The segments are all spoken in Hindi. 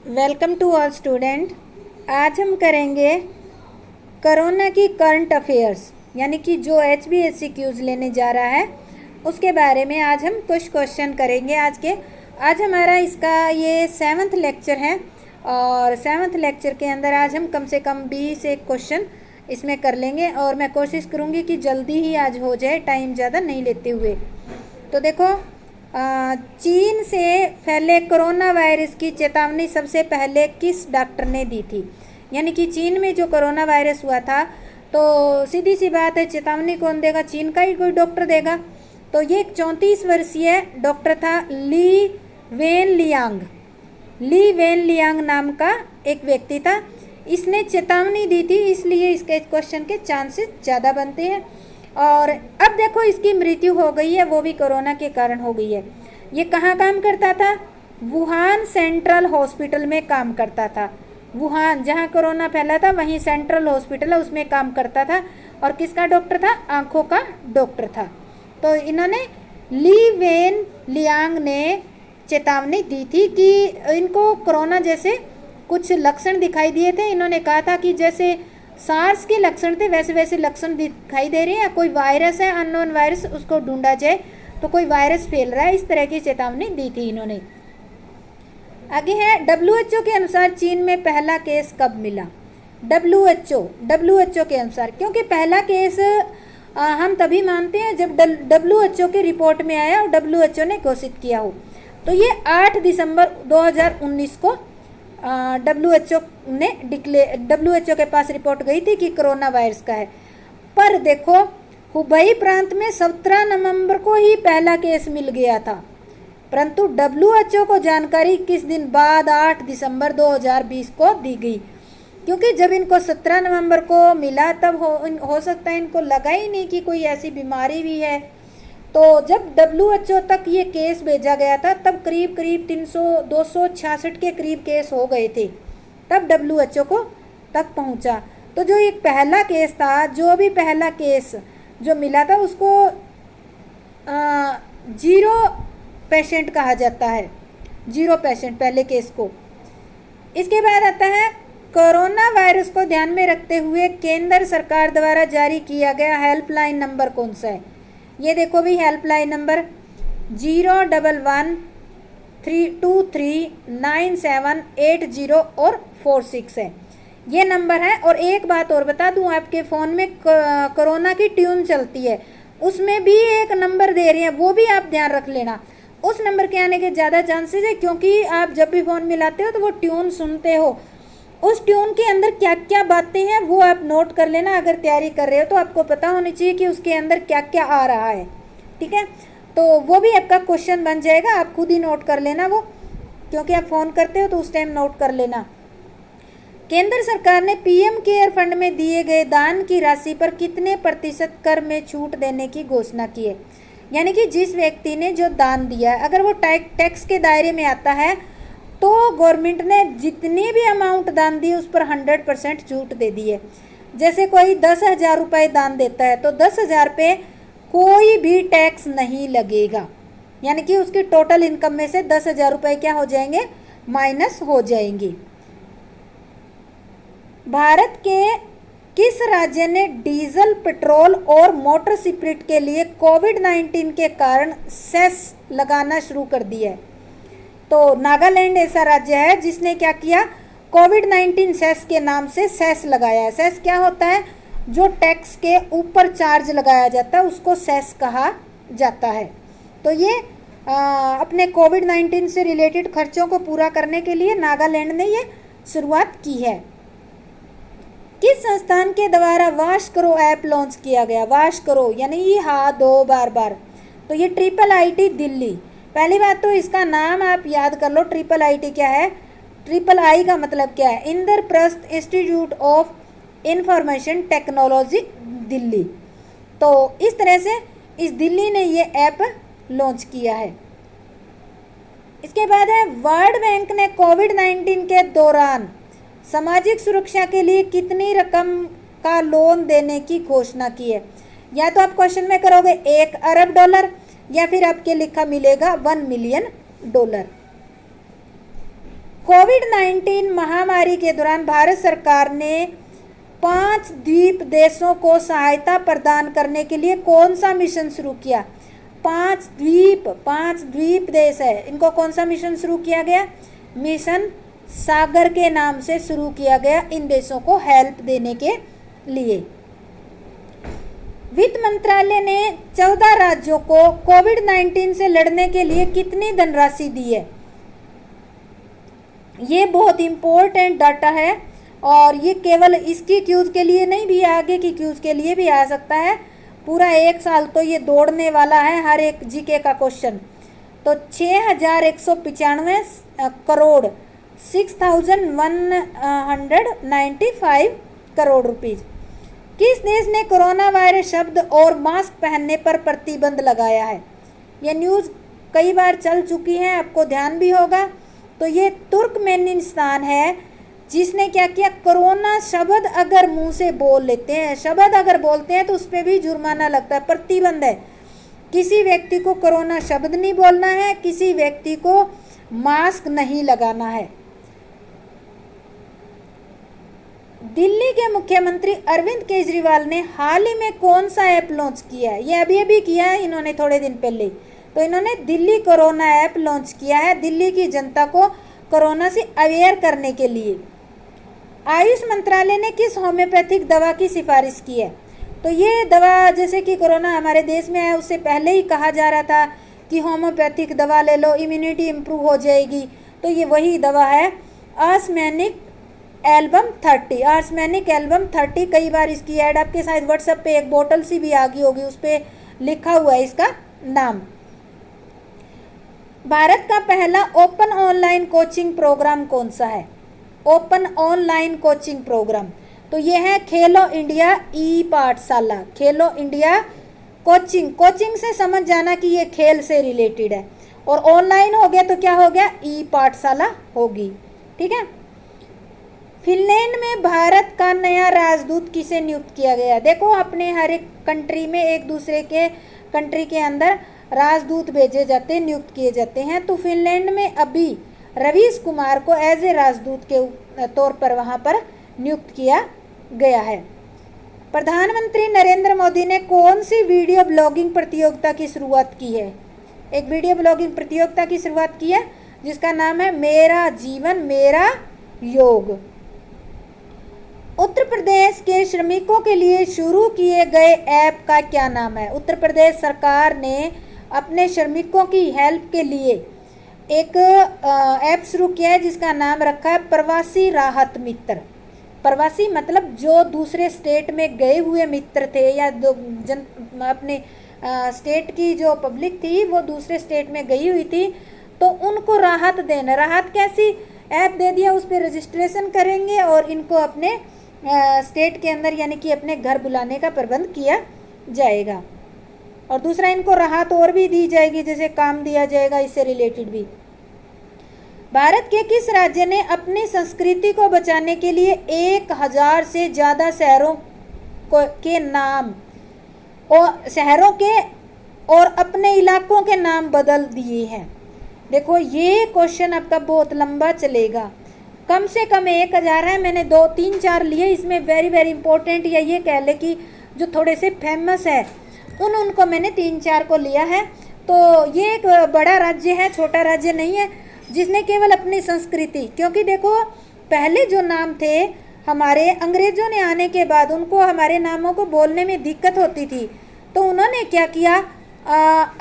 Welcome to all student. आज हम करेंगे कोरोना की करंट अफेयर्स, यानी कि जो HBSC क्यूज़ लेने जा रहा है उसके बारे में आज हम कुछ क्वेश्चन करेंगे। आज हमारा इसका ये 7th लेक्चर है और 7th लेक्चर के अंदर आज हम कम से कम 20 एक क्वेश्चन इसमें कर लेंगे और मैं कोशिश करूँगी कि जल्दी ही आज हो जाए, टाइम ज़्यादा नहीं लेते हुए। तो देखो, चीन से फैले कोरोना वायरस की चेतावनी सबसे पहले किस डॉक्टर ने दी थी? यानी कि चीन में जो कोरोना वायरस हुआ था, तो सीधी सी बात है, चेतावनी कौन देगा? चीन का ही कोई डॉक्टर देगा। तो ये एक 34 वर्षीय डॉक्टर था, ली वेन लियांग नाम का एक व्यक्ति था। इसने चेतावनी दी थी, इसलिए इसके क्वेश्चन के चांसेस ज़्यादा बनते हैं। और अब देखो, इसकी मृत्यु हो गई है, वो भी कोरोना के कारण हो गई है। ये कहाँ काम करता था? वुहान सेंट्रल हॉस्पिटल में काम करता था। वुहान, जहाँ कोरोना फैला था, वहीं सेंट्रल हॉस्पिटल है, उसमें काम करता था। और किसका डॉक्टर था? आँखों का डॉक्टर था। तो इन्होंने, ली वेन लियांग ने चेतावनी दी थी कि इनको कोरोना जैसे कुछ लक्षण दिखाई दिए थे। इन्होंने कहा था कि जैसे सार्स के लक्षण थे वैसे वैसे लक्षण दिखाई दे रहे हैं, या कोई वायरस है, अननोन वायरस, उसको ढूंढा जाए, तो कोई वायरस फैल रहा है, इस तरह की चेतावनी दी थी इन्होंने। आगे है, WHO के अनुसार चीन में पहला केस कब मिला? WHO के अनुसार, क्योंकि पहला केस हम तभी मानते हैं जब WHO की रिपोर्ट में आया और WHO ने घोषित किया हो। तो ये 8 दिसंबर 2019 को WHO के पास रिपोर्ट गई थी कि कोरोना वायरस का है। पर देखो, हुबई प्रांत में 17 नवंबर को ही पहला केस मिल गया था, परंतु WHO को जानकारी किस दिन बाद 8 दिसंबर 2020 को दी गई? क्योंकि जब इनको 17 नवंबर को मिला, तब हो सकता है इनको लगा ही नहीं कि कोई ऐसी बीमारी भी है। तो जब WHO तक ये केस भेजा गया था, तब करीब 266 के करीब केस हो गए थे, तब WHO को तक पहुंचा। तो जो एक पहला केस था, जो भी पहला केस जो मिला था, उसको 0 पेशेंट कहा जाता है, 0 पेशेंट पहले केस को। इसके बाद आता है, कोरोना वायरस को ध्यान में रखते हुए केंद्र सरकार द्वारा जारी किया गया हेल्पलाइन नंबर कौन सा है? ये देखो भी, हेल्पलाइन नंबर 011-323-9780 और 46 है, ये नंबर है। और एक बात और बता दूं, आपके फ़ोन में कोरोना की ट्यून चलती है, उसमें भी एक नंबर दे रही है, वो भी आप ध्यान रख लेना। उस नंबर के आने के ज़्यादा चांसेस है, क्योंकि आप जब भी फ़ोन मिलाते हो तो वो ट्यून सुनते हो, उस ट्यून के अंदर क्या क्या बातें हैं वो आप नोट कर लेना। अगर तैयारी कर रहे हो तो आपको पता होनी चाहिए कि उसके अंदर क्या क्या आ रहा है, ठीक है? तो वो भी आपका क्वेश्चन बन जाएगा, आप खुद ही नोट कर लेना वो, क्योंकि आप फ़ोन करते हो तो उस टाइम नोट कर लेना। केंद्र सरकार ने PM केयर फंड में दिए गए दान की राशि पर कितने प्रतिशत कर में छूट देने की घोषणा की है? यानी कि जिस व्यक्ति ने जो दान दिया है, अगर वो टैक्स के दायरे में आता है, तो गवर्नमेंट ने जितनी भी अमाउंट दान दी उस पर 100% छूट दे दी है। जैसे कोई 10,000 रुपये दान देता है, तो 10,000 पे कोई भी टैक्स नहीं लगेगा, यानी कि उसकी टोटल इनकम में से 10,000 रुपये क्या हो जाएंगे? माइनस हो जाएंगे। भारत के किस राज्य ने डीजल, पेट्रोल और मोटर स्पिरिट के लिए कोविड-19 के कारण सेस लगाना शुरू कर दिया है? तो नागालैंड ऐसा राज्य है जिसने क्या किया? कोविड-19 सेस के नाम से सेस लगाया है। सेस क्या होता है? जो टैक्स के ऊपर चार्ज लगाया जाता है, उसको सेस कहा जाता है। तो ये अपने कोविड-19 से रिलेटेड खर्चों को पूरा करने के लिए नागालैंड ने ये शुरुआत की है। किस संस्थान के द्वारा वाश करो ऐप लॉन्च किया गया? वाश करो यानी ये हाथ धो बार बार, तो ये IIIT दिल्ली। पहली बात तो इसका नाम आप याद कर लो, IIIT क्या है? III का मतलब क्या है? Indraprastha institute of information technology Delhi. तो इस तरह से इस दिल्ली ने ये ऐप लॉन्च किया है। इसके बाद है, वर्ल्ड बैंक ने कोविड-19 के दौरान सामाजिक सुरक्षा के लिए कितनी रकम का लोन देने की घोषणा की है? या तो आप क्वेश्चन में करोगे $1 अरब, या फिर आपके लिखा मिलेगा $1 मिलियन। कोविड-19 महामारी के दौरान भारत सरकार ने 5 द्वीप देशों को सहायता प्रदान करने के लिए कौन सा मिशन शुरू किया? 5 द्वीप देश है, इनको कौन सा मिशन शुरू किया गया? मिशन सागर के नाम से शुरू किया गया, इन देशों को हेल्प देने के लिए। वित्त मंत्रालय ने 14 राज्यों को कोविड-19 से लड़ने के लिए कितनी धनराशि दी है? ये बहुत इम्पोर्टेंट डाटा है और ये केवल इसकी क्यूज के लिए नहीं भी, आगे की क्यूज के लिए भी आ सकता है। पूरा 1 साल तो ये दौड़ने वाला है, हर एक जीके का क्वेश्चन। तो 6195 करोड़ 6195 करोड़ रुपीज। किस देश ने कोरोना वायरस शब्द और मास्क पहनने पर प्रतिबंध लगाया है? ये न्यूज़ कई बार चल चुकी है, आपको ध्यान भी होगा। तो ये तुर्कमेनिस्तान है जिसने क्या किया, कोरोना शब्द अगर मुंह से बोल लेते हैं, शब्द अगर बोलते हैं तो उस पर भी जुर्माना लगता है, प्रतिबंध है। किसी व्यक्ति को कोरोना शब्द नहीं बोलना है, किसी व्यक्ति को मास्क नहीं लगाना है। दिल्ली के मुख्यमंत्री अरविंद केजरीवाल ने हाल ही में कौन सा ऐप लॉन्च किया है? ये अभी किया है इन्होंने, थोड़े दिन पहले। तो इन्होंने दिल्ली कोरोना ऐप लॉन्च किया है, दिल्ली की जनता को कोरोना से अवेयर करने के लिए। आयुष मंत्रालय ने किस होम्योपैथिक दवा की सिफारिश की है? तो ये दवा, जैसे कि कोरोना हमारे देश में है, उससे पहले ही कहा जा रहा था कि होम्योपैथिक दवा ले लो, इम्यूनिटी इम्प्रूव हो जाएगी। तो ये वही दवा है, आर्समेनिक एल्बम 30। आर्समेनिक एल्बम 30, कई बार इसकी ऐड आपके शायद व्हाट्सएप पे एक बोतल सी भी आ गई होगी, उस पर लिखा हुआ है इसका नाम। भारत का पहला ओपन ऑनलाइन कोचिंग प्रोग्राम कौन सा है? ओपन ऑनलाइन कोचिंग प्रोग्राम, तो ये है खेलो इंडिया ई पाठशाला। खेलो इंडिया कोचिंग से समझ जाना कि ये खेल से रिलेटेड है, और ऑनलाइन हो गया तो क्या हो गया, ई पाठशाला होगी। ठीक है। फिनलैंड में भारत का नया राजदूत किसे नियुक्त किया गया? देखो, अपने हर एक कंट्री में एक दूसरे के कंट्री के अंदर राजदूत भेजे जाते हैं, नियुक्त किए जाते हैं। तो फिनलैंड में अभी रवीश कुमार को एज ए राजदूत के तौर पर वहाँ पर नियुक्त किया गया है। प्रधानमंत्री नरेंद्र मोदी ने कौन सी वीडियो ब्लॉगिंग प्रतियोगिता की शुरुआत की है? एक वीडियो ब्लॉगिंग प्रतियोगिता की शुरुआत की है जिसका नाम है मेरा जीवन मेरा योग। उत्तर प्रदेश के श्रमिकों के लिए शुरू किए गए ऐप का क्या नाम है? उत्तर प्रदेश सरकार ने अपने श्रमिकों की हेल्प के लिए एक ऐप शुरू किया है जिसका नाम रखा है प्रवासी राहत मित्र। प्रवासी मतलब जो दूसरे स्टेट में गए हुए मित्र थे, या अपने स्टेट की जो पब्लिक थी वो दूसरे स्टेट में गई हुई थी, तो उनको राहत देना। राहत कैसी? ऐप दे दिया, उस पर रजिस्ट्रेशन करेंगे और इनको अपने स्टेट के अंदर यानी कि अपने घर बुलाने का प्रबंध किया जाएगा। और दूसरा, इनको राहत और भी दी जाएगी, जैसे काम दिया जाएगा, इससे रिलेटेड भी। भारत के किस राज्य ने अपनी संस्कृति को बचाने के लिए 1000 से ज़्यादा शहरों के नाम और शहरों के और अपने इलाकों के नाम बदल दिए हैं? देखो, ये क्वेश्चन आपका बहुत लंबा चलेगा। कम से कम 1000 है, मैंने 2, 3, 4 लिए। इसमें वेरी इंपॉर्टेंट, या ये कह ले कि जो थोड़े से फेमस है उनको मैंने 3-4 को लिया है। तो ये एक बड़ा राज्य है, छोटा राज्य नहीं है, जिसने केवल अपनी संस्कृति, क्योंकि देखो पहले जो नाम थे हमारे, अंग्रेजों ने आने के बाद उनको हमारे नामों को बोलने में दिक्कत होती थी, तो उन्होंने क्या किया,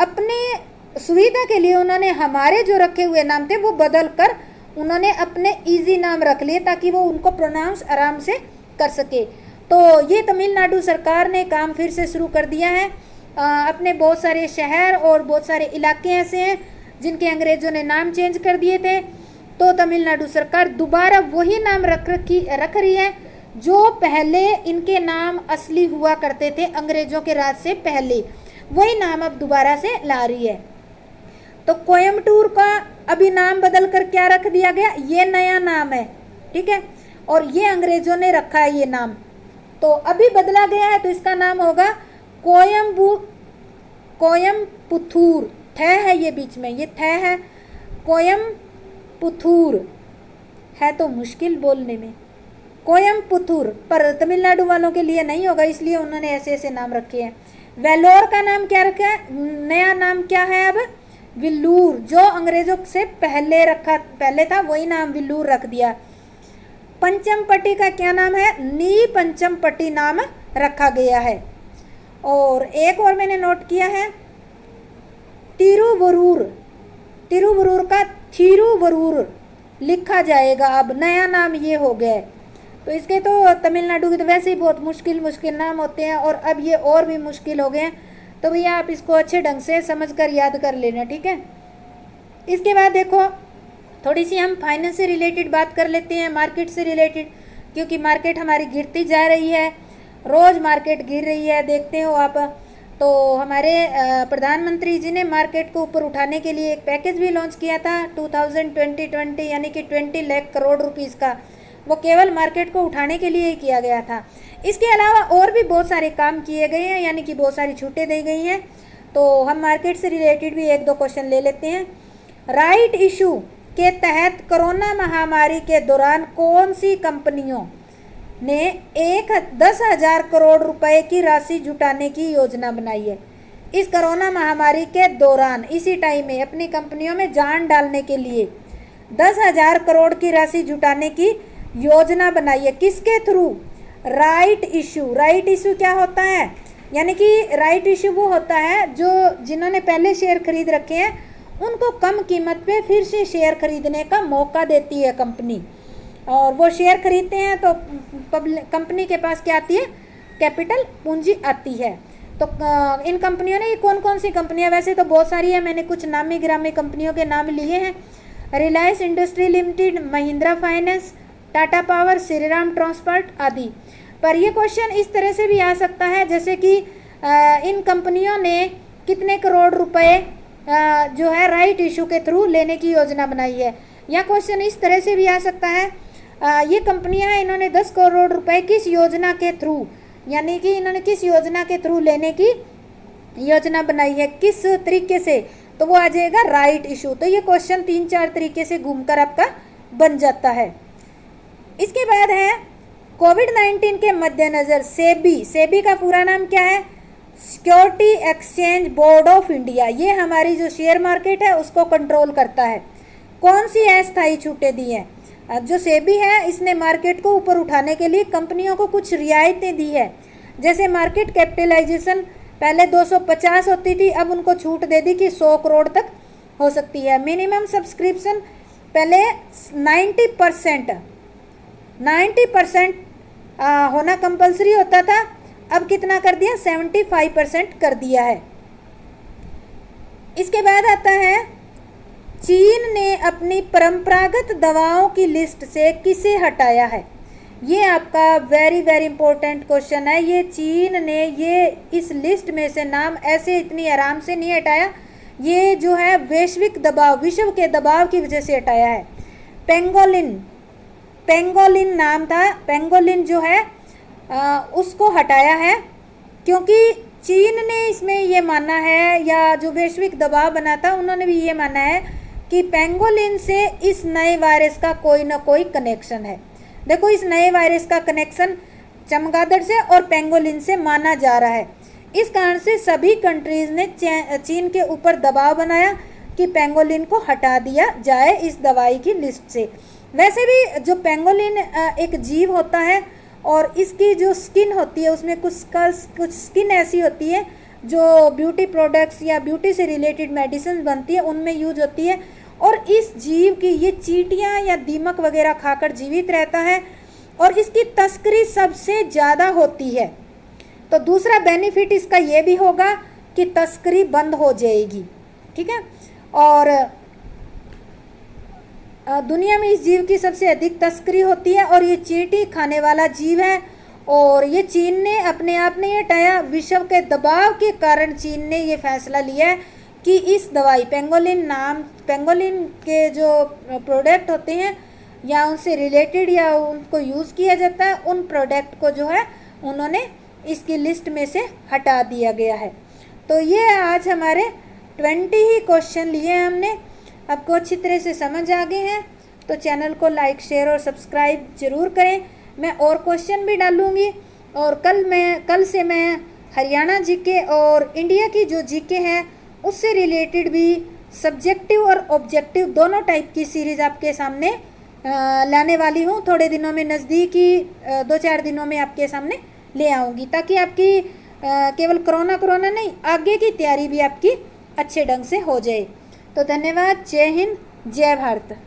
अपने सुविधा के लिए उन्होंने हमारे जो रखे हुए नाम थे वो बदल कर उन्होंने अपने इजी नाम रख लिए ताकि वो उनको प्रोनाउंस आराम से कर सके। तो ये तमिलनाडु सरकार ने काम फिर से शुरू कर दिया है। अपने बहुत सारे शहर और बहुत सारे इलाके ऐसे हैं जिनके अंग्रेज़ों ने नाम चेंज कर दिए थे, तो तमिलनाडु सरकार दोबारा वही नाम रख रही है जो पहले इनके नाम असली हुआ करते थे अंग्रेज़ों के राज से पहले, वही नाम अब दोबारा से ला रही है। तो कोयम्बटूर का अभी नाम बदल कर क्या रख दिया गया, ये नया नाम है, ठीक है, और ये अंग्रेज़ों ने रखा है ये नाम, तो अभी बदला गया है, तो इसका नाम होगा कोयम्पुथूर। थ है ये बीच में, ये थ है, कोयम्पुथूर। है तो मुश्किल बोलने में। कोयम्पुतूर, पर तमिलनाडु वालों के लिए नहीं होगा, इसलिए उन्होंने ऐसे ऐसे नाम रखे हैं। वेलोर का नाम क्या रखा है, नया नाम क्या है अब, विल्लूर। जो अंग्रेजों से पहले था वही नाम विल्लूर रख दिया। पंचमपट्टी का क्या नाम है, नी पंचमपट्टी नाम रखा गया है। और एक और मैंने नोट किया है, तिरुवरूर, तिरुवरूर का थिरुवरूर लिखा जाएगा, अब नया नाम ये हो गया है। तो इसके तो तमिलनाडु के तो वैसे ही बहुत मुश्किल मुश्किल नाम होते हैं, और अब ये और भी मुश्किल हो गए हैं। तो भैया आप इसको अच्छे ढंग से समझ कर याद कर लेना, ठीक है। इसके बाद देखो थोड़ी सी हम फाइनेंस से रिलेटेड बात कर लेते हैं, मार्केट से रिलेटेड, क्योंकि मार्केट हमारी गिरती जा रही है, रोज़ मार्केट गिर रही है, देखते हो आप। तो हमारे प्रधानमंत्री जी ने मार्केट को ऊपर उठाने के लिए एक पैकेज भी लॉन्च किया था 2020 यानी कि 20 लाख करोड़ रुपीज़ का, वो केवल मार्केट को उठाने के लिए ही किया गया था। इसके अलावा और भी बहुत सारे काम किए गए हैं, यानी कि बहुत सारी छूटें दी गई हैं। तो हम मार्केट से रिलेटेड भी एक दो क्वेश्चन ले लेते हैं। राइट इशू के तहत कोरोना महामारी के दौरान कौन सी कंपनियों ने 10,000 करोड़ रुपए की राशि जुटाने की योजना बनाई है। इस कोरोना महामारी के दौरान इसी टाइम में अपनी कंपनियों में जान डालने के लिए 10,000 करोड़ की राशि जुटाने की योजना बनाई है। किसके through, right issue. Right issue क्या होता है, यानी कि राइट इशू वो होता है जो जिन्होंने पहले शेयर खरीद रखे हैं उनको कम कीमत पे फिर से शेयर खरीदने का मौका देती है कंपनी, और वो शेयर खरीदते हैं तो कंपनी के पास क्या आती है, कैपिटल पूंजी आती है। तो इन कंपनियों ने, कौन कौन सी कंपनियां, वैसे तो बहुत सारी है, मैंने कुछ नामी गिरामी कंपनियों के नाम लिए हैं। Reliance industry limited, Mahindra finance, Tata power, Shriram transport आदि। पर ये क्वेश्चन इस तरह से भी आ सकता है जैसे कि इन कंपनियों ने कितने करोड़ रुपए जो है राइट इशू के थ्रू लेने की योजना बनाई है। या क्वेश्चन इस तरह से भी आ सकता है, ये कंपनियां हैं, इन्होंने 10 करोड़ रुपए किस योजना के थ्रू, यानी कि इन्होंने किस योजना के थ्रू लेने की योजना बनाई है, किस तरीके से, तो वो आ जाएगा राइट इशू। तो ये क्वेश्चन 3-4 तरीके से घूमकर आपका बन जाता है। इसके बाद है कोविड-19 के मद्देनजर सेबी। सेबी का पूरा नाम क्या है, security exchange board of India. ये हमारी जो शेयर मार्केट है उसको कंट्रोल करता है। कौन सी अस्थायी छूटें दी हैं, जो सेबी है इसने मार्केट को ऊपर उठाने के लिए कंपनियों को कुछ रियायतें दी है। जैसे मार्केट कैपिटलाइजेशन पहले 250 होती थी, अब उनको छूट दे दी कि 100 करोड़ तक हो सकती है। मिनिमम सब्सक्रिप्शन पहले 90% होना कंपलसरी होता था, अब कितना कर दिया, 75% कर दिया है। इसके बाद आता है चीन ने अपनी परंपरागत दवाओं की लिस्ट से किसे हटाया है। ये आपका वेरी वेरी इंपॉर्टेंट क्वेश्चन है। ये चीन ने ये इस लिस्ट में से नाम ऐसे इतनी आराम से नहीं हटाया, ये जो है वैश्विक दबाव, विश्व के दबाव की वजह से हटाया है। पेंगोलिन नाम था, पेंगोलिन जो है उसको हटाया है क्योंकि चीन ने इसमें ये माना है, या जो वैश्विक दबाव बना था उन्होंने भी ये माना है कि पेंगोलिन से इस नए वायरस का कोई ना कोई कनेक्शन है। देखो इस नए वायरस का कनेक्शन चमगादड़ से और पेंगोलिन से माना जा रहा है। इस कारण से सभी कंट्रीज ने चीन के ऊपर दबाव बनाया कि पेंगोलिन को हटा दिया जाए इस दवाई की लिस्ट से। वैसे भी जो पेंगोलिन एक जीव होता है और इसकी जो स्किन होती है उसमें कुछ स्किन ऐसी होती है जो ब्यूटी प्रोडक्ट्स या ब्यूटी से रिलेटेड मेडिसिन बनती है उनमें यूज होती है, और इस जीव की ये चींटियाँ या दीमक वगैरह खाकर जीवित रहता है और इसकी तस्करी सबसे ज़्यादा होती है। तो दूसरा बेनिफिट इसका ये भी होगा कि तस्करी बंद हो जाएगी, ठीक है। और दुनिया में इस जीव की सबसे अधिक तस्करी होती है और ये चींटी खाने वाला जीव है, और ये चीन ने अपने आप ने ये हटाया। विश्व के दबाव के कारण चीन ने ये फैसला लिया है कि इस दवाई पेंगोलिन के जो प्रोडक्ट होते हैं या उनसे रिलेटेड या उनको यूज़ किया जाता है, उन प्रोडक्ट को जो है उन्होंने इसकी लिस्ट में से हटा दिया गया है। तो ये आज हमारे 20 ही क्वेश्चन लिए हमने, आपको अच्छी तरह से समझ आ गए हैं। तो चैनल को लाइक शेयर और सब्सक्राइब ज़रूर करें। मैं और क्वेश्चन भी डालूँगी और कल से मैं हरियाणा जीके और इंडिया की जो जीके है उससे रिलेटेड भी सब्जेक्टिव और ऑब्जेक्टिव दोनों टाइप की सीरीज़ आपके सामने लाने वाली हूँ। थोड़े दिनों में, नज़दीकी 2-4 दिनों में आपके सामने ले आऊँगी, ताकि आपकी केवल कोरोना नहीं, आगे की तैयारी भी आपकी अच्छे ढंग से हो जाए। तो धन्यवाद। जय हिंद, जय भारत।